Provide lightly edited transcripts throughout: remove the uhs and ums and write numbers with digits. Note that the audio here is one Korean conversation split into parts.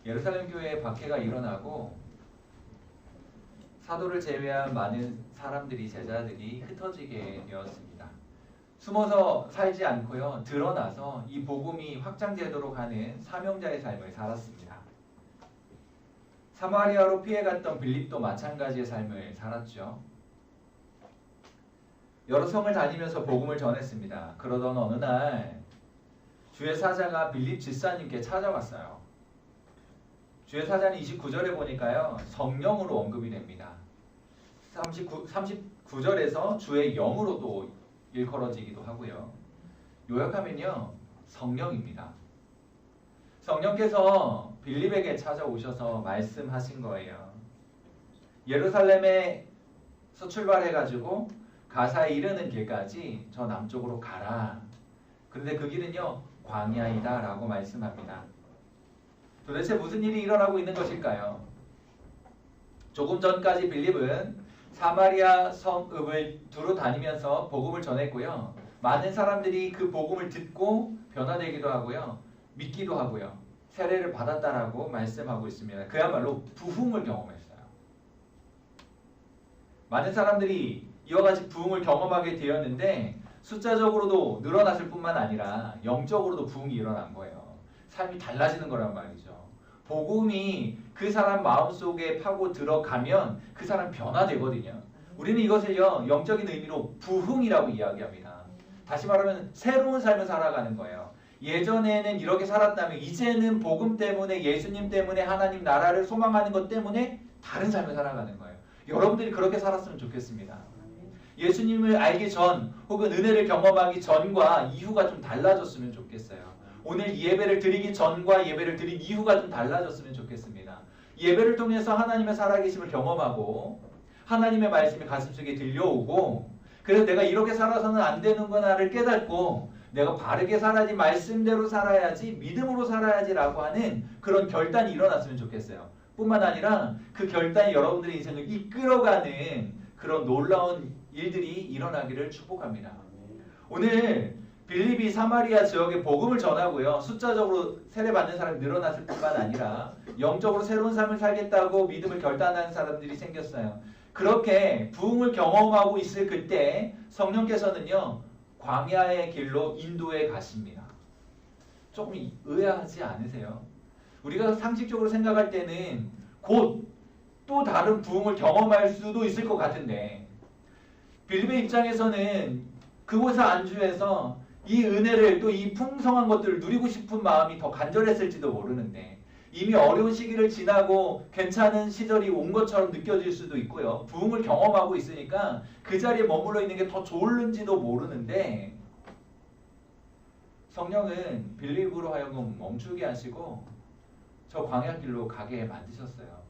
예루살렘 교회에 박해가 일어나고 사도를 제외한 많은 사람들이 제자들이 흩어지게 되었습니다. 숨어서 살지 않고요. 드러나서 이 복음이 확장되도록 하는 사명자의 삶을 살았습니다. 사마리아로 피해갔던 빌립도 마찬가지의 삶을 살았죠. 여러 성을 다니면서 복음을 전했습니다. 그러던 어느 날 주의 사자가 빌립 집사님께 찾아왔어요. 주의 사자는 29절에 보니까요. 성령으로 언급이 됩니다. 39절에서 주의 영으로도 일컬어지기도 하고요. 요약하면요. 성령입니다. 성령께서 빌립에게 찾아오셔서 말씀하신 거예요. 예루살렘에서 출발해가지고 가사에 이르는 길까지 저 남쪽으로 가라. 그런데 그 길은요. 광야이다 라고 말씀합니다. 도대체 무슨 일이 일어나고 있는 것일까요? 조금 전까지 빌립은 사마리아 성읍을 두루 다니면서 복음을 전했고요. 많은 사람들이 그 복음을 듣고 변화되기도 하고요. 믿기도 하고요. 세례를 받았다라고 말씀하고 있습니다. 그야말로 부흥을 경험했어요. 많은 사람들이 이와 같이 부흥을 경험하게 되었는데 숫자적으로도 늘어났을 뿐만 아니라 영적으로도 부흥이 일어난 거예요. 삶이 달라지는 거란 말이죠. 복음이 그 사람 마음속에 파고 들어가면 그 사람 변화되거든요. 우리는 이것을요. 영적인 의미로 부흥이라고 이야기합니다. 다시 말하면 새로운 삶을 살아가는 거예요. 예전에는 이렇게 살았다면 이제는 복음 때문에 예수님 때문에 하나님 나라를 소망하는 것 때문에 다른 삶을 살아가는 거예요. 여러분들이 그렇게 살았으면 좋겠습니다. 예수님을 알기 전 혹은 은혜를 경험하기 전과 이후가 좀 달라졌으면 좋겠어요. 오늘 예배를 드리기 전과 예배를 드린 이후가 좀 달라졌으면 좋겠습니다. 예배를 통해서 하나님의 살아계심을 경험하고 하나님의 말씀이 가슴속에 들려오고 그래서 내가 이렇게 살아서는 안 되는구나를 깨닫고 내가 바르게 살아야지 말씀대로 살아야지 믿음으로 살아야지 라고 하는 그런 결단이 일어났으면 좋겠어요. 뿐만 아니라 그 결단이 여러분들의 인생을 이끌어가는 그런 놀라운 일들이 일어나기를 축복합니다. 오늘 빌립이 사마리아 지역에 복음을 전하고요. 숫자적으로 세례받는 사람이 늘어났을 뿐만 아니라 영적으로 새로운 삶을 살겠다고 믿음을 결단하는 사람들이 생겼어요. 그렇게 부흥을 경험하고 있을 그때 성령께서는요. 광야의 길로 인도해 가십니다. 조금 의아하지 않으세요? 우리가 상식적으로 생각할 때는 곧 또 다른 부흥을 경험할 수도 있을 것 같은데 빌립의 입장에서는 그곳에 안주해서 이 은혜를 또 이 풍성한 것들을 누리고 싶은 마음이 더 간절했을지도 모르는데 이미 어려운 시기를 지나고 괜찮은 시절이 온 것처럼 느껴질 수도 있고요. 부흥을 경험하고 있으니까 그 자리에 머물러 있는 게 더 좋을는지도 모르는데 성령은 빌립으로 하여금 멈추게 하시고 저 광야길로 가게 만드셨어요.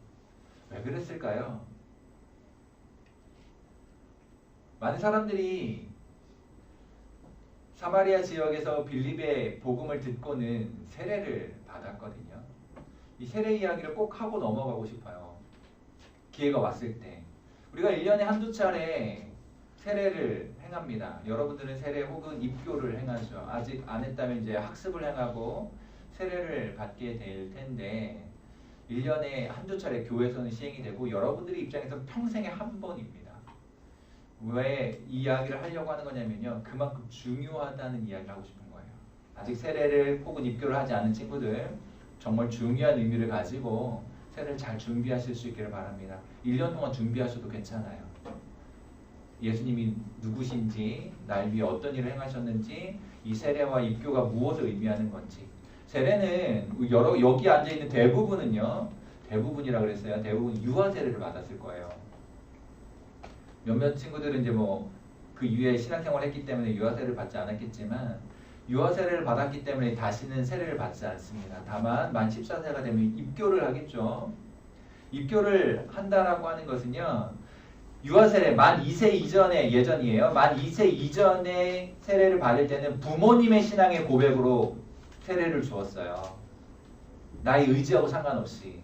왜 그랬을까요? 많은 사람들이 사마리아 지역에서 빌립의 복음을 듣고는 세례를 받았거든요. 이 세례 이야기를 꼭 하고 넘어가고 싶어요. 기회가 왔을 때. 우리가 1년에 한두 차례 세례를 행합니다. 여러분들은 세례 혹은 입교를 행하죠. 아직 안 했다면 이제 학습을 행하고 세례를 받게 될 텐데 1년에 한두 차례 교회에서는 시행이 되고 여러분들의 입장에서 평생에 한 번입니다. 왜 이 이야기를 하려고 하는 거냐면요. 그만큼 중요하다는 이야기를 하고 싶은 거예요. 아직 세례를 혹은 입교를 하지 않은 친구들 정말 중요한 의미를 가지고 세례를 잘 준비하실 수 있기를 바랍니다. 1년 동안 준비하셔도 괜찮아요. 예수님이 누구신지 날 위해 어떤 일을 행하셨는지 이 세례와 입교가 무엇을 의미하는 건지 세례는 여기 앉아있는 대부분은요. 대부분이라 그랬어요. 대부분 유아 세례를 받았을 거예요. 몇몇 친구들은 이제 뭐 그 이후에 신앙생활을 했기 때문에 유아 세례를 받지 않았겠지만 유아 세례를 받았기 때문에 다시는 세례를 받지 않습니다. 다만 만 14세가 되면 입교를 하겠죠. 입교를 한다라고 하는 것은요. 유아 세례 만 2세 이전의 예전이에요. 만 2세 이전에 세례를 받을 때는 부모님의 신앙의 고백으로 세례를 주었어요. 나의 의지하고 상관없이.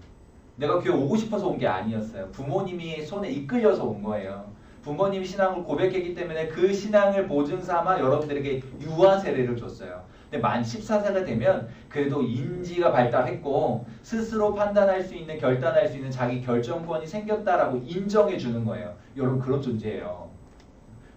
내가 교회 오고 싶어서 온 게 아니었어요. 부모님이 손에 이끌려서 온 거예요. 부모님이 신앙을 고백했기 때문에 그 신앙을 보증 삼아 여러분들에게 유아 세례를 줬어요. 근데 만 14세가 되면 그래도 인지가 발달했고 스스로 판단할 수 있는, 결단할 수 있는 자기 결정권이 생겼다라고 인정해 주는 거예요. 여러분 그런 존재예요.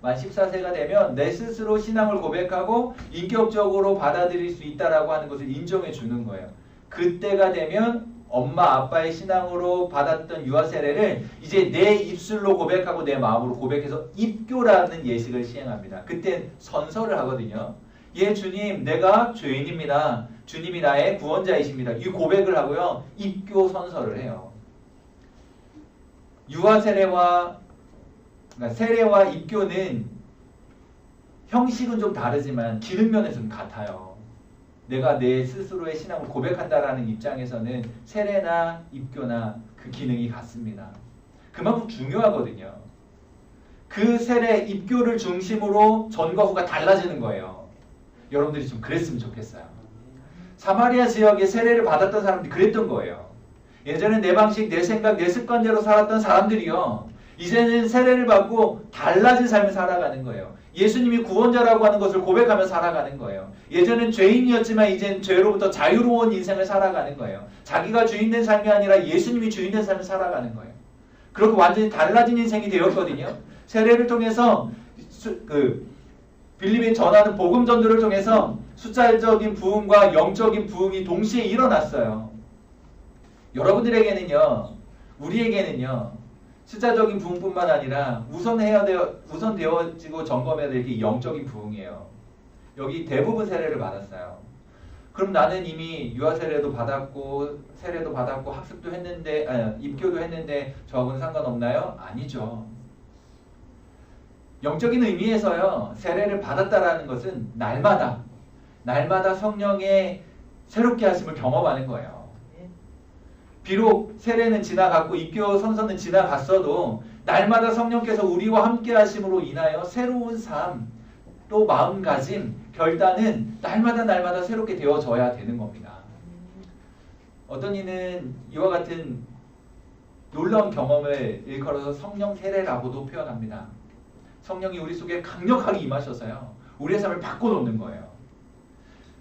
만 14세가 되면 내 스스로 신앙을 고백하고 인격적으로 받아들일 수 있다라고 하는 것을 인정해 주는 거예요. 그때가 되면 엄마 아빠의 신앙으로 받았던 유아 세례를 이제 내 입술로 고백하고 내 마음으로 고백해서 입교라는 예식을 시행합니다. 그땐 선서를 하거든요. 예 주님 내가 죄인입니다. 주님이 나의 구원자이십니다. 이 고백을 하고요. 입교 선서를 해요. 유아 세례와 그러니까 세례와 입교는 형식은 좀 다르지만 기능 면에서는 같아요. 내가 내 스스로의 신앙을 고백한다라는 입장에서는 세례나 입교나 그 기능이 같습니다. 그만큼 중요하거든요. 그 세례, 입교를 중심으로 전과 후가 달라지는 거예요. 여러분들이 좀 그랬으면 좋겠어요. 사마리아 지역에 세례를 받았던 사람들이 그랬던 거예요. 예전에 내 방식, 내 생각, 내 습관대로 살았던 사람들이요. 이제는 세례를 받고 달라진 삶을 살아가는 거예요. 예수님이 구원자라고 하는 것을 고백하며 살아가는 거예요. 예전엔 죄인이었지만 이제는 죄로부터 자유로운 인생을 살아가는 거예요. 자기가 주인된 삶이 아니라 예수님이 주인된 삶을 살아가는 거예요. 그렇게 완전히 달라진 인생이 되었거든요. 세례를 통해서 빌립에 전하는 복음 전도를 통해서 숫자적인 부흥과 영적인 부흥이 동시에 일어났어요. 여러분들에게는요, 우리에게는요, 숫자적인 부흥뿐만 아니라 우선되어지고 점검해야 될 게 영적인 부흥이에요. 여기 대부분 세례를 받았어요. 그럼 나는 이미 유아 세례도 받았고 세례도 받았고 학습도 했는데 입교도 했는데 저하고는 상관없나요? 아니죠. 영적인 의미에서요. 세례를 받았다라는 것은 날마다 성령의 새롭게 하심을 경험하는 거예요. 비록 세례는 지나갔고 입교 선서는 지나갔어도 날마다 성령께서 우리와 함께 하심으로 인하여 새로운 삶, 또 마음가짐, 결단은 날마다 새롭게 되어져야 되는 겁니다. 어떤 이는 이와 같은 놀라운 경험을 일컬어서 성령 세례라고도 표현합니다. 성령이 우리 속에 강력하게 임하셔서요. 우리의 삶을 바꿔놓는 거예요.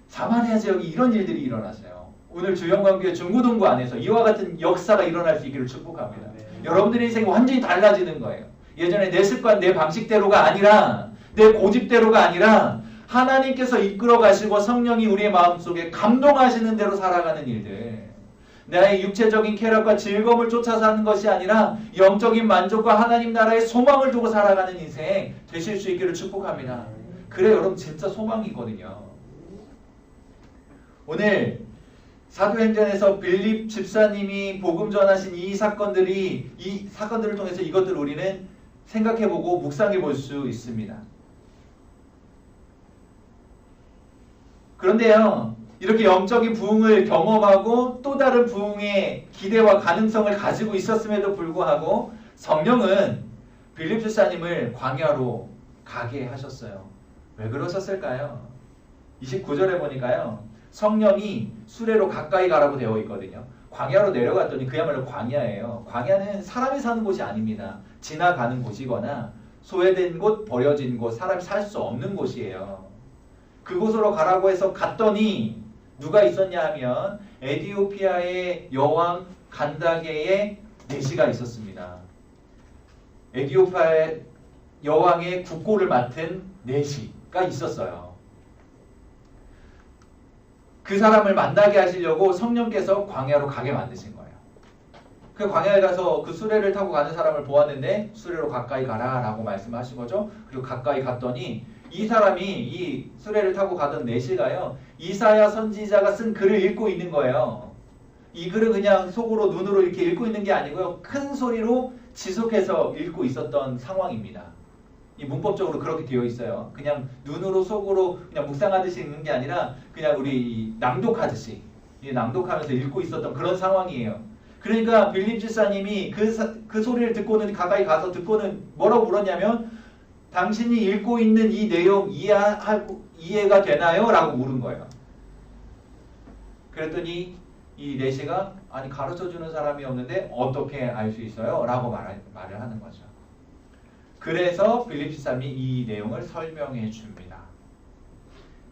사마리아 지역이 이런 일들이 일어났어요. 오늘 주영광교회 중고동부 안에서 이와 같은 역사가 일어날 수 있기를 축복합니다. 여러분들의 인생이 완전히 달라지는 거예요. 예전에 내 습관, 내 방식대로가 아니라 내 고집대로가 아니라 하나님께서 이끌어 가시고 성령이 우리의 마음속에 감동하시는 대로 살아가는 일들. 나의 육체적인 쾌락과 즐거움을 쫓아 사는 것이 아니라 영적인 만족과 하나님 나라의 소망을 두고 살아가는 인생 되실 수 있기를 축복합니다. 그래 여러분 진짜 소망이거든요. 오늘 사도행전에서 빌립 집사님이 복음 전하신 이 사건들을 통해서 이것들을 우리는 생각해보고 묵상해 볼 수 있습니다. 그런데요, 이렇게 영적인 부흥을 경험하고 또 다른 부흥의 기대와 가능성을 가지고 있었음에도 불구하고 성령은 빌립 집사님을 광야로 가게 하셨어요. 왜 그러셨을까요? 29절에 보니까요. 성령이 수레로 가까이 가라고 되어 있거든요. 광야로 내려갔더니 그야말로 광야예요. 광야는 사람이 사는 곳이 아닙니다. 지나가는 곳이거나 소외된 곳, 버려진 곳, 사람이 살 수 없는 곳이에요. 그곳으로 가라고 해서 갔더니 누가 있었냐 하면 에디오피아의 여왕 간다게의 내시가 있었습니다. 에디오피아의 여왕의 국고를 맡은 내시가 있었어요. 그 사람을 만나게 하시려고 성령께서 광야로 가게 만드신 거예요. 그 광야에 가서 그 수레를 타고 가는 사람을 보았는데 수레로 가까이 가라 라고 말씀하신 거죠. 그리고 가까이 갔더니 이 사람이 이 수레를 타고 가던 내시가요. 이사야 선지자가 쓴 글을 읽고 있는 거예요. 이 글은 그냥 속으로 눈으로 이렇게 읽고 있는 게 아니고요. 큰 소리로 지속해서 읽고 있었던 상황입니다. 이 문법적으로 그렇게 되어 있어요. 그냥 눈으로 속으로 그냥 묵상하듯이 읽는 게 아니라 그냥 우리 낭독하듯이 낭독하면서 읽고 있었던 그런 상황이에요. 그러니까 빌립 집사님이 그 소리를 듣고는 가까이 가서 듣고는 뭐라고 물었냐면 당신이 읽고 있는 이 내용 이해가 되나요? 라고 물은 거예요. 그랬더니 이 내시가 아니 가르쳐주는 사람이 없는데 어떻게 알 수 있어요? 라고 말을 하는 거죠. 그래서 빌립 집사님이 이 내용을 설명해 줍니다.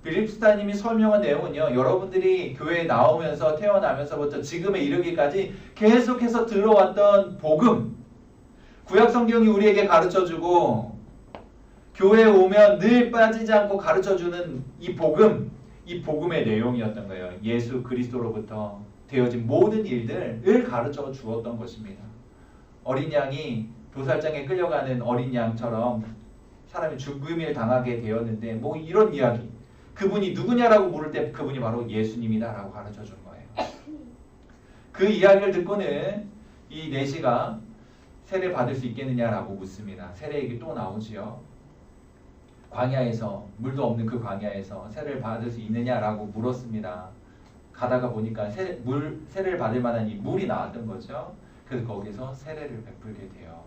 빌립스타님이 설명한 내용은요, 여러분들이 교회에 나오면서 태어나면서부터 지금에 이르기까지 계속해서 들어왔던 복음, 구약 성경이 우리에게 가르쳐주고 교회에 오면 늘 빠지지 않고 가르쳐주는 이 복음, 이 복음의 내용이었던 거예요. 예수 그리스도로부터 되어진 모든 일들을 가르쳐 주었던 것입니다. 어린 양이 도살장에 끌려가는 어린 양처럼 사람이 죽음을 당하게 되었는데 뭐 이런 이야기, 그분이 누구냐라고 물을 때 그분이 바로 예수님이다라고 가르쳐 준 거예요. 그 이야기를 듣고는 이 내시가 세례 받을 수 있겠느냐라고 묻습니다. 세례 얘기 또 나오지요. 광야에서, 물도 없는 그 광야에서 세례를 받을 수 있느냐라고 물었습니다. 가다가 보니까 세례를 받을 만한 이 물이 나왔던 거죠. 그래서 거기서 세례를 베풀게 돼요.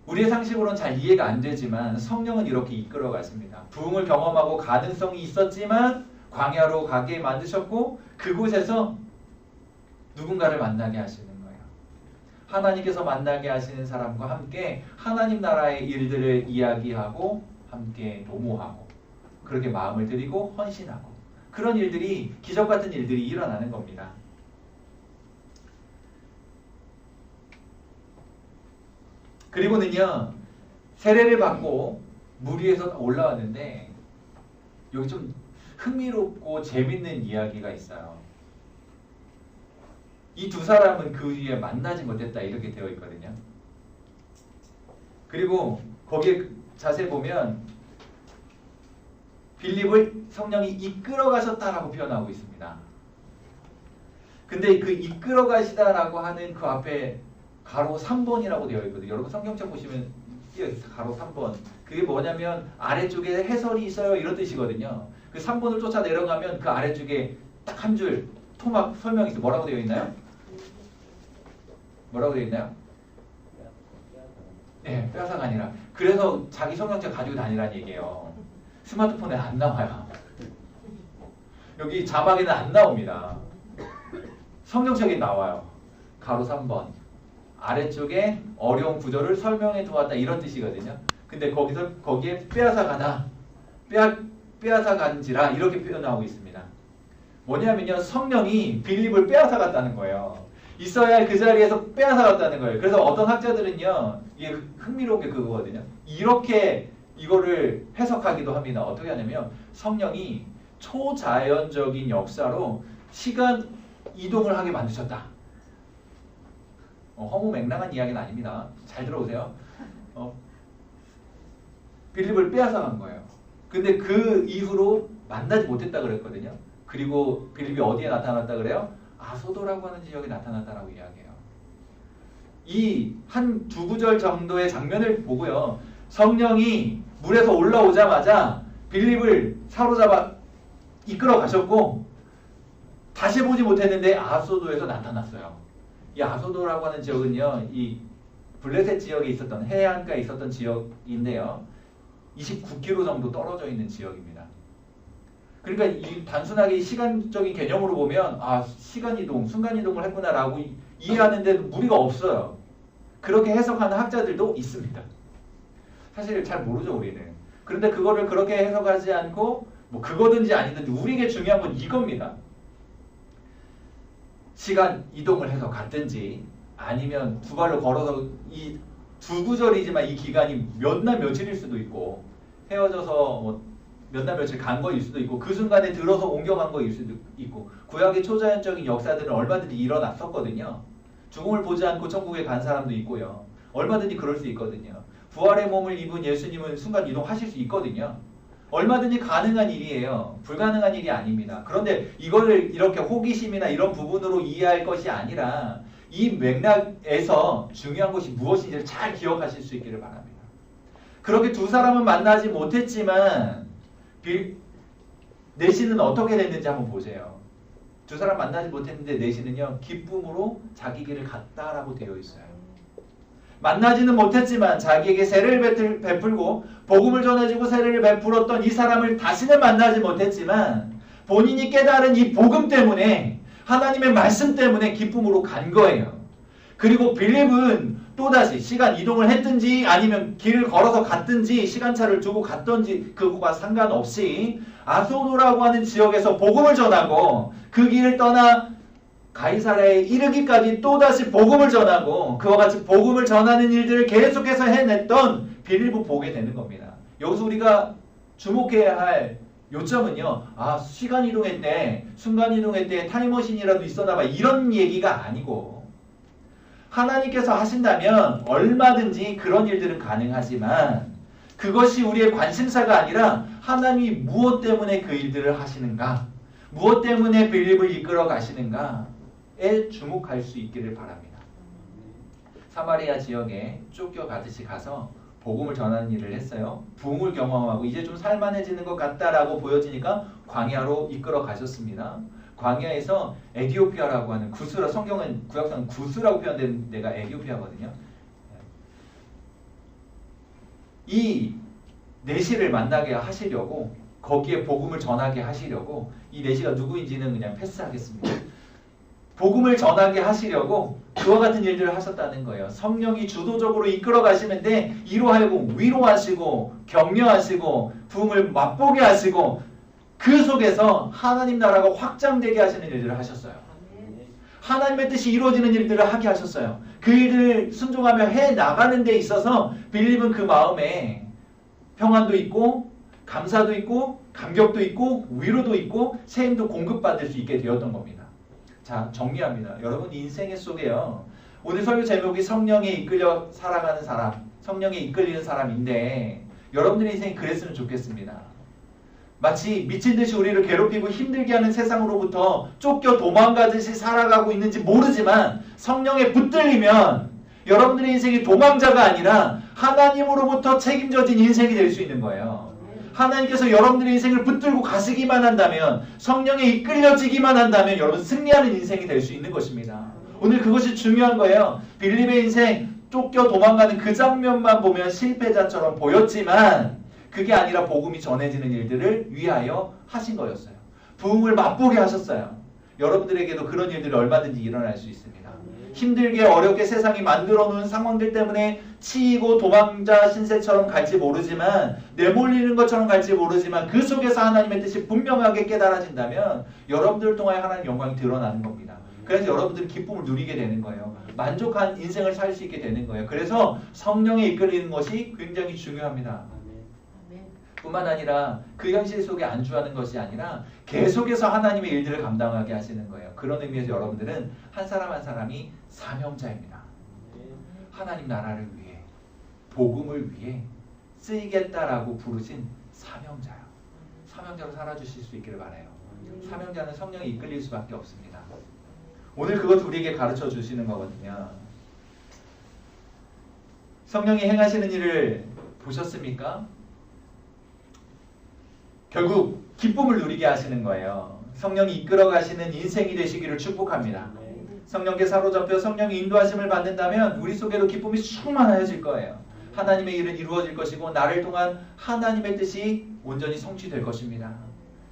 우리의 상식으로는 잘 이해가 안 되지만 성령은 이렇게 이끌어 가십니다. 부흥을 경험하고 가능성이 있었지만 광야로 가게 만드셨고 그곳에서 누군가를 만나게 하시는 거예요. 하나님께서 만나게 하시는 사람과 함께 하나님 나라의 일들을 이야기하고 함께 도모하고 그렇게 마음을 들이고 헌신하고 그런 일들이, 기적 같은 일들이 일어나는 겁니다. 그리고는요, 세례를 받고 물 위에서 올라왔는데 여기 좀 흥미롭고 재밌는 이야기가 있어요. 이 두 사람은 그 뒤에 만나지 못했다 이렇게 되어 있거든요. 그리고 거기에 자세히 보면 빌립을 성령이 이끌어 가셨다라고 표현하고 있습니다. 근데 그 이끌어 가시다라고 하는 그 앞에 가로 3번이라고 되어 있거든요. 여러분 성경책 보시면 가로 3번. 그게 뭐냐면 아래쪽에 해설이 있어요 이런 뜻이거든요. 그 3번을 쫓아 내려가면 그 아래쪽에 딱 한 줄 토막 설명이 있어요. 뭐라고 되어 있나요? 뭐라고 되어 있나요? 네, 뼈사가 아니라. 그래서 자기 성경책 가지고 다니라는 얘기예요. 스마트폰에 안 나와요. 여기 자막에는 안 나옵니다. 성경책에 나와요. 가로 3번. 아래쪽에 어려운 구절을 설명해 두었다 이런 뜻이거든요. 근데 거기에 빼앗아가다, 빼앗아간지라 이렇게 표현하고 있습니다. 뭐냐면요, 성령이 빌립을 빼앗아갔다는 거예요. 있어야 할 그 자리에서 빼앗아갔다는 거예요. 그래서 어떤 학자들은요, 이게 흥미로운 게 그거거든요. 이렇게 이거를 해석하기도 합니다. 어떻게 하냐면 성령이 초자연적인 역사로 시간 이동을 하게 만드셨다. 허무맹랑한 이야기는 아닙니다. 잘 들어오세요. 빌립을 빼앗아간 거예요. 근데 그 이후로 만나지 못했다 그랬거든요. 그리고 빌립이 어디에 나타났다 그래요? 아소도라고 하는 지역에 나타났다라고 이야기해요. 이 한 두 구절 정도의 장면을 보고요, 성령이 물에서 올라오자마자 빌립을 사로잡아 이끌어 가셨고 다시 보지 못했는데 아소도에서 나타났어요. 이 아소도라고 하는 지역은요, 이 블레셋 지역에 있었던, 해안가에 있었던 지역인데요, 29km 정도 떨어져 있는 지역입니다. 그러니까 이 단순하게 시간적인 개념으로 보면 시간이동, 순간이동을 했구나라고 이해하는데 무리가 없어요. 그렇게 해석하는 학자들도 있습니다. 사실 잘 모르죠 우리는. 그런데 그거를 그렇게 해석하지 않고 뭐 그거든지 아니든지 우리에게 중요한 건 이겁니다. 시간 이동을 해서 갔든지 아니면 두 발로 걸어서 이 두 구절이지만 이 기간이 몇 날 며칠일 수도 있고 헤어져서 뭐 몇 날 며칠 간 거일 수도 있고 그 순간에 들어서 옮겨간 거일 수도 있고 구약의 초자연적인 역사들은 얼마든지 일어났었거든요. 죽음을 보지 않고 천국에 간 사람도 있고요. 얼마든지 그럴 수 있거든요. 부활의 몸을 입은 예수님은 순간 이동하실 수 있거든요. 얼마든지 가능한 일이에요. 불가능한 일이 아닙니다. 그런데 이거를 이렇게 호기심이나 이런 부분으로 이해할 것이 아니라 이 맥락에서 중요한 것이 무엇인지를 잘 기억하실 수 있기를 바랍니다. 그렇게 두 사람은 만나지 못했지만 내시는 어떻게 됐는지 한번 보세요. 두 사람 만나지 못했는데 내시는요, 기쁨으로 자기 길을 갔다라고 되어 있어요. 만나지는 못했지만 자기에게 세례를 베풀고 복음을 전해주고 세례를 베풀었던 이 사람을 다시는 만나지 못했지만 본인이 깨달은 이 복음 때문에, 하나님의 말씀 때문에 기쁨으로 간 거예요. 그리고 빌립은 또다시 시간 이동을 했든지 아니면 길을 걸어서 갔든지 시간차를 두고 갔든지 그것과 상관없이 아소도라고 하는 지역에서 복음을 전하고 그 길을 떠나 가이사랴에 이르기까지 또다시 복음을 전하고 그와 같이 복음을 전하는 일들을 계속해서 해냈던 빌립을 보게 되는 겁니다. 여기서 우리가 주목해야 할 요점은요. 시간 이동했대, 순간 이동했대, 타임머신이라도 있었나 봐. 이런 얘기가 아니고 하나님께서 하신다면 얼마든지 그런 일들은 가능하지만 그것이 우리의 관심사가 아니라 하나님이 무엇 때문에 그 일들을 하시는가, 무엇 때문에 빌립을 이끌어 가시는가에 주목할 수 있기를 바랍니다. 사마리아 지역에 쫓겨가듯이 가서 복음을 전하는 일을 했어요. 부흥을 경험하고 이제 좀 살만해지는 것 같다라고 보여지니까 광야로 이끌어 가셨습니다. 광야에서 에디오피아라고 하는 구스라, 성경은 구약성은 구스라고 표현된 데가 에디오피아거든요. 이 내시를 만나게 하시려고 거기에 복음을 전하게 하시려고 이 내시가 누구인지는 그냥 패스하겠습니다. 복음을 전하게 하시려고 그와 같은 일들을 하셨다는 거예요. 성령이 주도적으로 이끌어 가시는데 이로 하여금 위로하시고 격려하시고 부흥을 맛보게 하시고 그 속에서 하나님 나라가 확장되게 하시는 일들을 하셨어요. 하나님의 뜻이 이루어지는 일들을 하게 하셨어요. 그 일을 순종하며 해나가는 데 있어서 빌립은 그 마음에 평안도 있고 감사도 있고 감격도 있고 위로도 있고 세임도 공급받을 수 있게 되었던 겁니다. 자, 정리합니다. 여러분 인생 속에요. 오늘 설교 제목이 성령에 이끌려 살아가는 사람, 성령에 이끌리는 사람인데 여러분들의 인생이 그랬으면 좋겠습니다. 마치 미친 듯이 우리를 괴롭히고 힘들게 하는 세상으로부터 쫓겨 도망가듯이 살아가고 있는지 모르지만 성령에 붙들리면 여러분들의 인생이 도망자가 아니라 하나님으로부터 책임져진 인생이 될 수 있는 거예요. 하나님께서 여러분들의 인생을 붙들고 가시기만 한다면, 성령에 이끌려지기만 한다면 여러분 승리하는 인생이 될 수 있는 것입니다. 오늘 그것이 중요한 거예요. 빌립의 인생 쫓겨 도망가는 그 장면만 보면 실패자처럼 보였지만 그게 아니라 복음이 전해지는 일들을 위하여 하신 거였어요. 부흥을 맛보게 하셨어요. 여러분들에게도 그런 일들이 얼마든지 일어날 수 있습니다. 힘들게 어렵게 세상이 만들어 놓은 상황들 때문에 치이고 도망자 신세처럼 갈지 모르지만 내몰리는 것처럼 갈지 모르지만 그 속에서 하나님의 뜻이 분명하게 깨달아진다면 여러분들을 통하여 하나님의 영광이 드러나는 겁니다. 그래서 여러분들이 기쁨을 누리게 되는 거예요. 만족한 인생을 살 수 있게 되는 거예요. 그래서 성령에 이끌리는 것이 굉장히 중요합니다. 뿐만 아니라 그 현실 속에 안주하는 것이 아니라 계속해서 하나님의 일들을 감당하게 하시는 거예요. 그런 의미에서 여러분들은 한 사람 한 사람이 사명자입니다. 하나님 나라를 위해, 복음을 위해 쓰이겠다라고 부르신 사명자요. 사명자로 살아주실 수 있기를 바라요. 사명자는 성령에 이끌릴 수밖에 없습니다. 오늘 그것을 우리에게 가르쳐 주시는 거거든요. 성령이 행하시는 일을 보셨습니까? 결국 기쁨을 누리게 하시는 거예요. 성령이 이끌어 가시는 인생이 되시기를 축복합니다. 성령께 사로잡혀 성령의 인도하심을 받는다면 우리 속에도 기쁨이 충만해질 거예요. 하나님의 일은 이루어질 것이고 나를 통한 하나님의 뜻이 온전히 성취될 것입니다.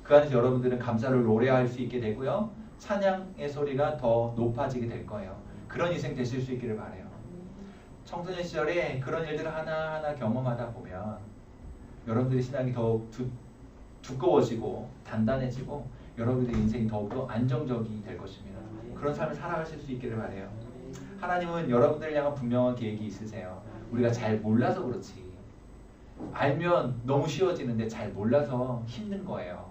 그 안에서 여러분들은 감사를 노래할 수 있게 되고요. 찬양의 소리가 더 높아지게 될 거예요. 그런 인생 되실 수 있기를 바라요. 청소년 시절에 그런 일들을 하나하나 경험하다 보면 여러분들의 신앙이 더욱 두꺼워지고 단단해지고 여러분들의 인생이 더욱더 안정적이 될 것입니다. 그런 삶을 살아가실 수 있기를 바라요. 하나님은 여러분들을 향한 분명한 계획이 있으세요. 우리가 잘 몰라서 그렇지. 알면 너무 쉬워지는데 잘 몰라서 힘든 거예요.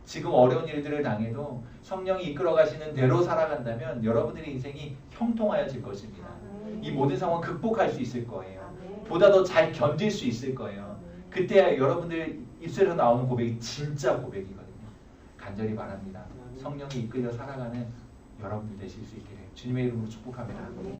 지금 어려운 일들을 당해도 성령이 이끌어 가시는 대로 살아간다면 여러분들의 인생이 형통하여질 것입니다. 이 모든 상황 극복할 수 있을 거예요. 보다 더 잘 견딜 수 있을 거예요. 그때 여러분들 입술에서 나오는 고백이 진짜 고백이거든요. 간절히 바랍니다. 성령이 이끌려 살아가는 여러분들 되실 수 있기를 주님의 이름으로 축복합니다.